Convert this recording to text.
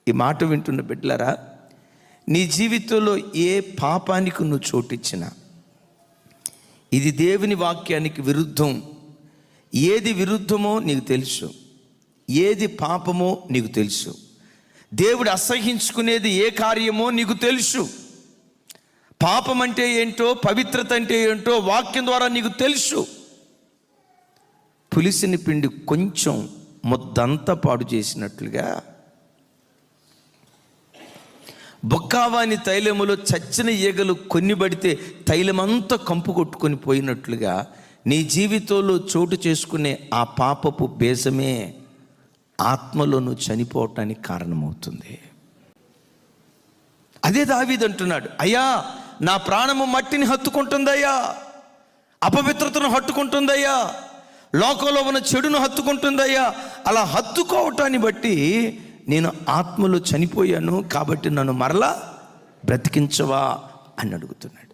ఈ మాట వింటున్న బిడ్డలారా, నీ జీవితంలో ఏ పాపానికి నువ్వు చోటిచ్చినా ఇది దేవుని వాక్యానికి విరుద్ధం. ఏది విరుద్ధమో నీకు తెలుసు, ఏది పాపమో నీకు తెలుసు, దేవుడు అసహించుకునేది ఏ కార్యమో నీకు తెలుసు. పాపం అంటే ఏంటో, పవిత్రత అంటే ఏంటో వాక్యం ద్వారా నీకు తెలుసు. పులిసిన పిండి కొంచెం ముద్దంతా పాడు చేసినట్లుగా, బొక్కావాని తైలములో చచ్చిన ఈగలు కొన్ని పడితే తైలమంతా కంపు కొట్టుకొని పోయినట్లుగా నీ జీవితంలో చోటు చేసుకునే ఆ పాపపు బేసమే ఆత్మలో నువ్వు చనిపోవటానికి కారణమవుతుంది. అదే దావీదు అంటున్నాడు, అయ్యా నా ప్రాణము మట్టిని హత్తుకుంటుందయ్యా, అపవిత్రతను హత్తుకుంటుందయ్యా, లోకంలో ఉన్న చెడును హత్తుకుంటుందయ్యా. అలా హత్తుకోవటాన్ని బట్టి నేను ఆత్మలో చనిపోయాను, కాబట్టి నన్ను మరలా బ్రతికించవా అని అడుగుతున్నాడు.